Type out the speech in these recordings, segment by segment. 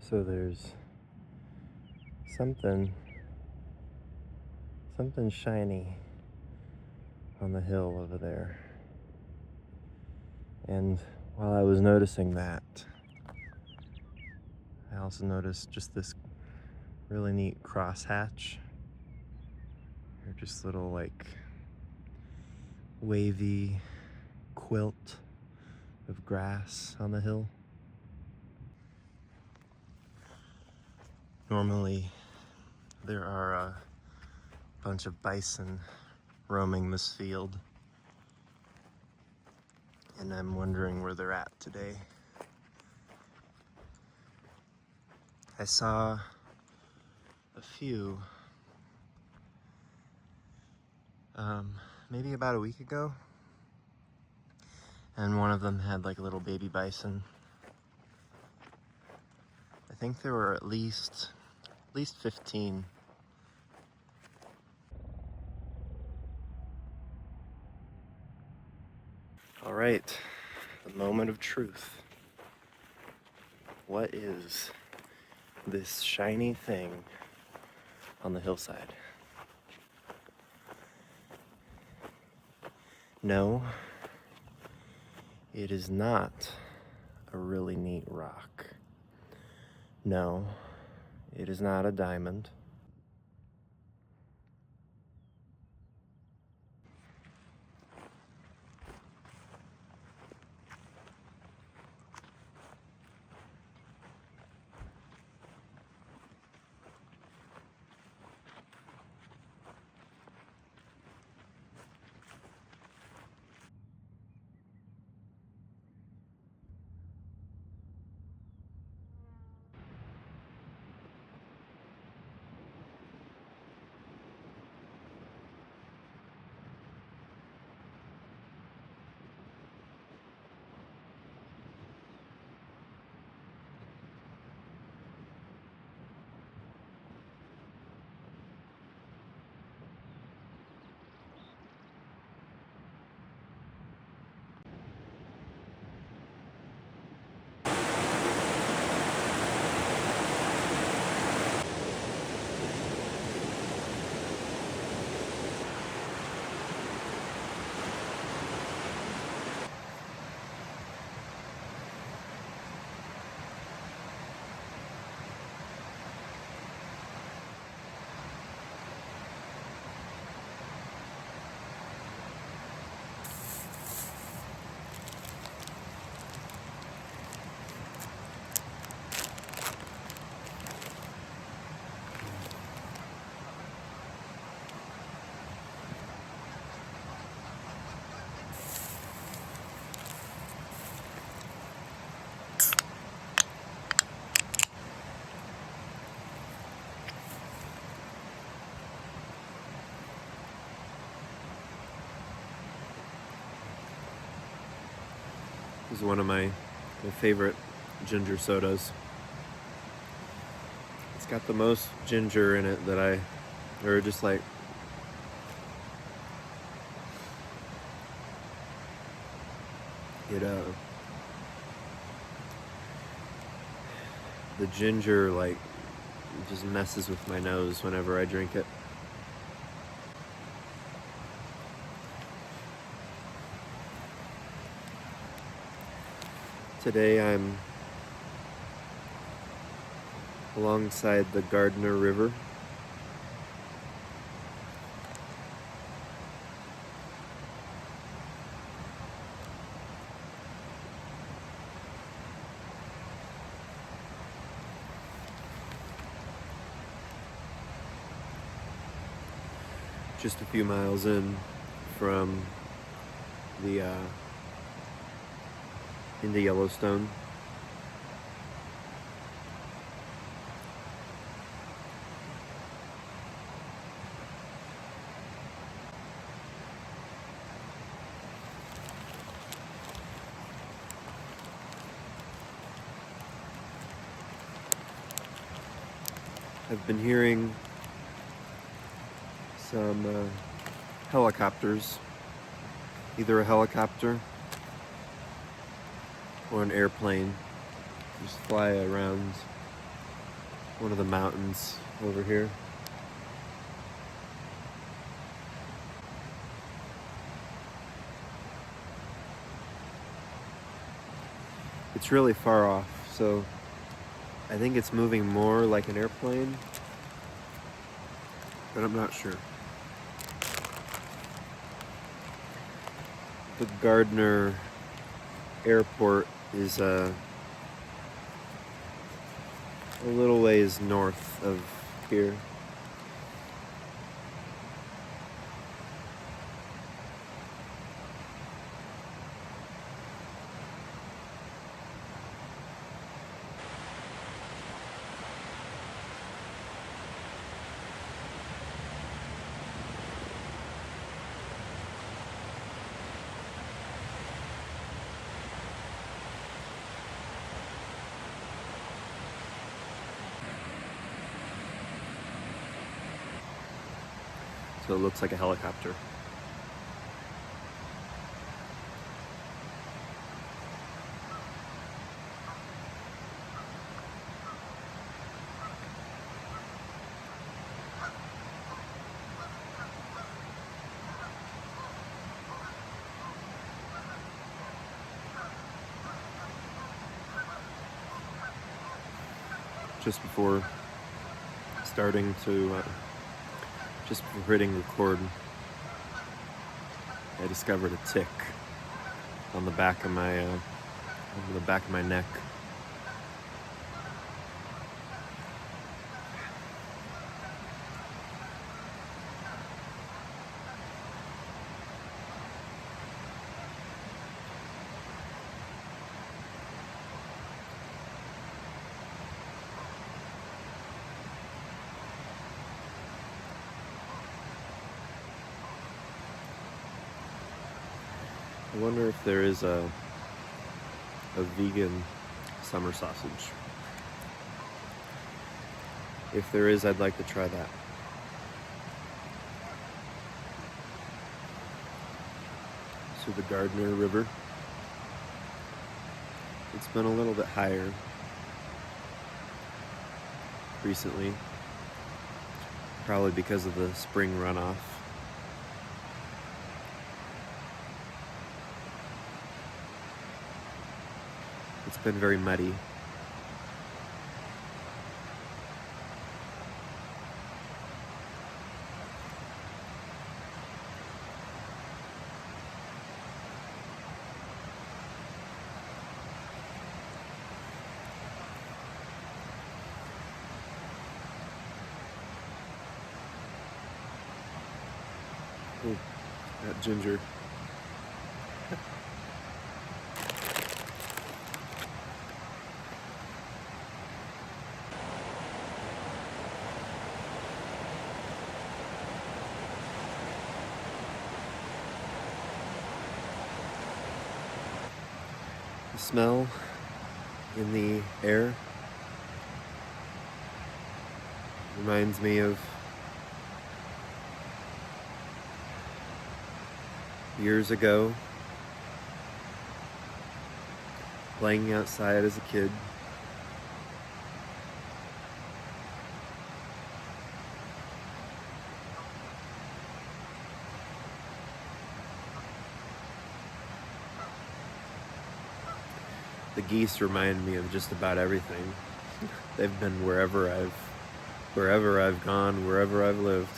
So there's something shiny on the hill over there. And while I was noticing that, I also noticed just this really neat crosshatch. They're just little like wavy quilt of grass on the hill. Normally there are a bunch of bison roaming this field, and I'm wondering where they're at today. I saw a few maybe about a week ago, and one of them had like a little baby bison. I think there were at least 15. All right, the moment of truth. What is this shiny thing on the hillside? No, it is not a really neat rock. No, it is not a diamond. This is one of my favorite ginger sodas. It's got the most ginger in it that or just like, the ginger like just messes with my nose whenever I drink it. Today I'm alongside the Gardner River. Just a few miles in from into Yellowstone. I've been hearing some helicopters, either a helicopter or an airplane, just fly around one of the mountains over here. It's really far off, so I think it's moving more like an airplane, but I'm not sure. The Gardner Airport is a little ways north of here. So it looks like a helicopter. Just before hitting record, I discovered a tick on the back of my neck. I wonder if there is a vegan summer sausage. If there is, I'd like to try that. So the Gardner River, it's been a little bit higher recently, probably because of the spring runoff. It's been very muddy. Ooh, that ginger. The smell in the air reminds me of years ago, playing outside as a kid. The geese remind me of just about everything. They've been wherever I've gone, wherever I've lived.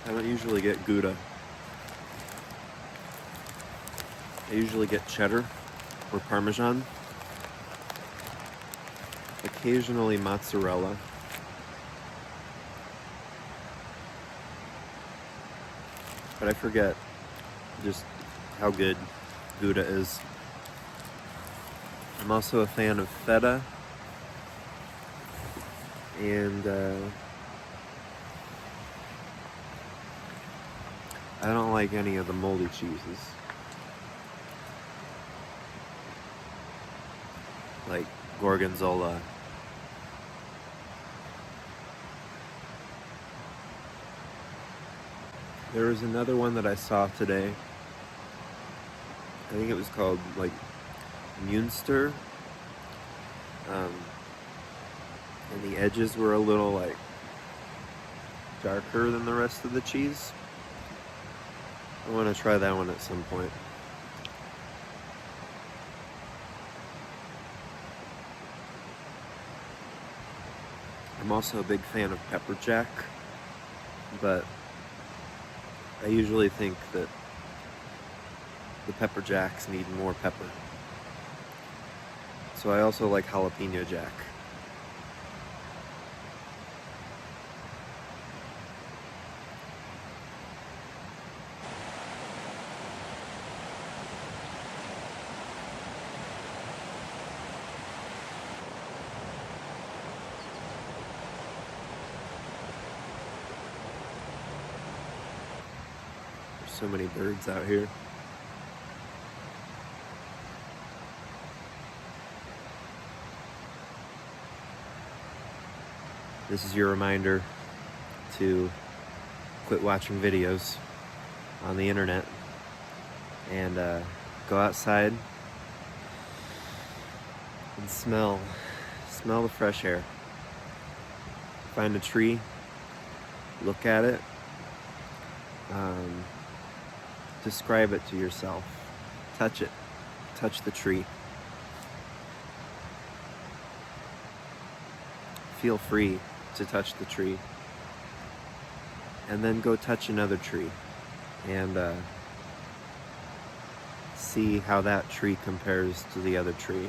I don't usually get Gouda. I usually get cheddar or Parmesan. Occasionally mozzarella. But I forget just how good Gouda is. I'm also a fan of feta and I don't like any of the moldy cheeses. Like Gorgonzola. There was another one that I saw today. I think it was called like Munster. And the edges were a little like darker than the rest of the cheese. I want to try that one at some point. I'm also a big fan of pepper jack, but I usually think that the pepper jacks need more pepper. So I also like jalapeno jack. There's so many birds out here. This is your reminder to quit watching videos on the internet and go outside and smell the fresh air. Find a tree, look at it, describe it to yourself, touch it, touch the tree. Feel free to touch the tree, and then go touch another tree and see how that tree compares to the other tree.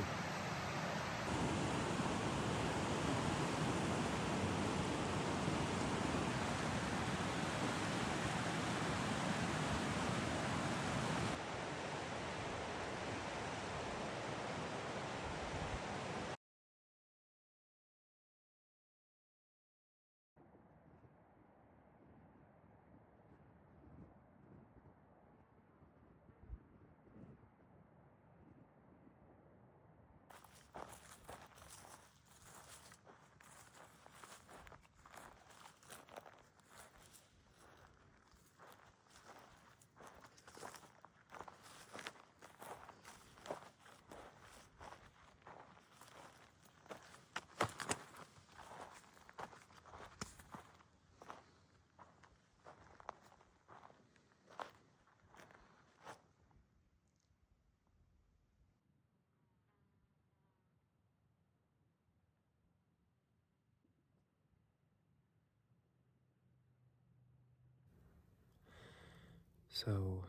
So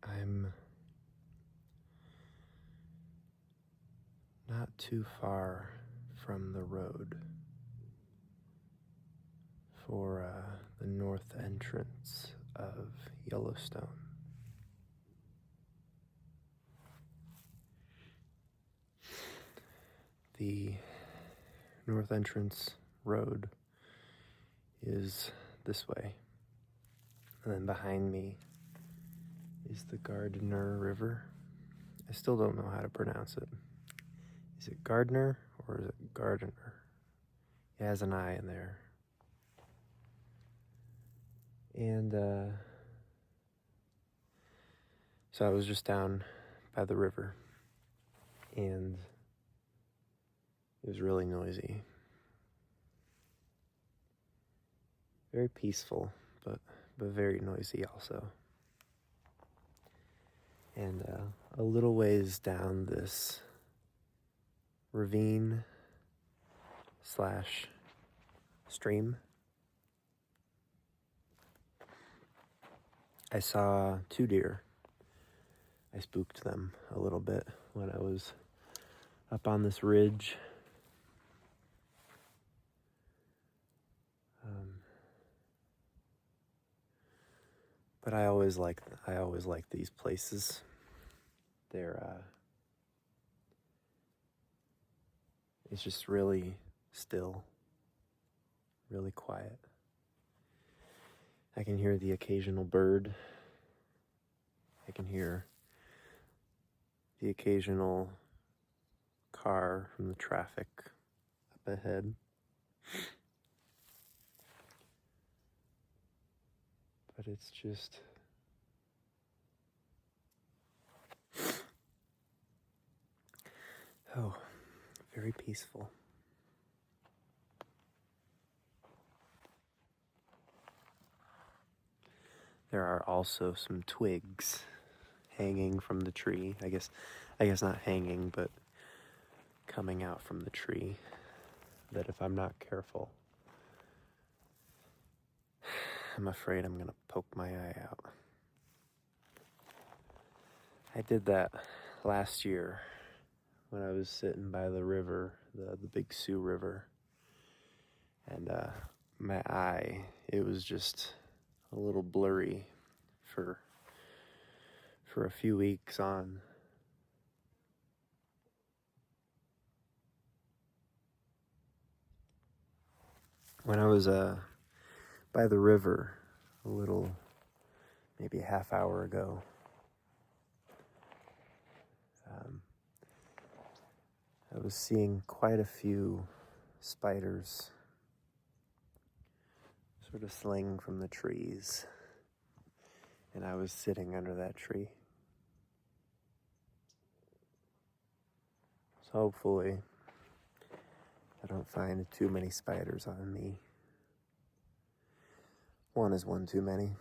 I'm not too far from the road for the north entrance of Yellowstone. The north entrance road is this way, and then behind me is the Gardner River. I still don't know how to pronounce it. Is it Gardner or is it Gardner? It has an I in there. And so I was just down by the river, and it was really noisy. Very peaceful, but very noisy also. And a little ways down this ravine slash stream, I saw 2 deer. I spooked them a little bit when I was up on this ridge. But I always like these places. They're it's just really still, really quiet. I can hear the occasional bird. I can hear the occasional car from the traffic up ahead. but it's just very peaceful. There are also some twigs hanging from the tree. I guess not hanging, but coming out from the tree, that if I'm not careful, I'm afraid I'm gonna poke my eye out. I did that last year when I was sitting by the river, the Big Sioux River, and my eye, it was just a little blurry for a few weeks on. When I was by the river a little, maybe a half hour ago, I was seeing quite a few spiders sort of sling from the trees, and I was sitting under that tree. So hopefully I don't find too many spiders on me. One is one too many.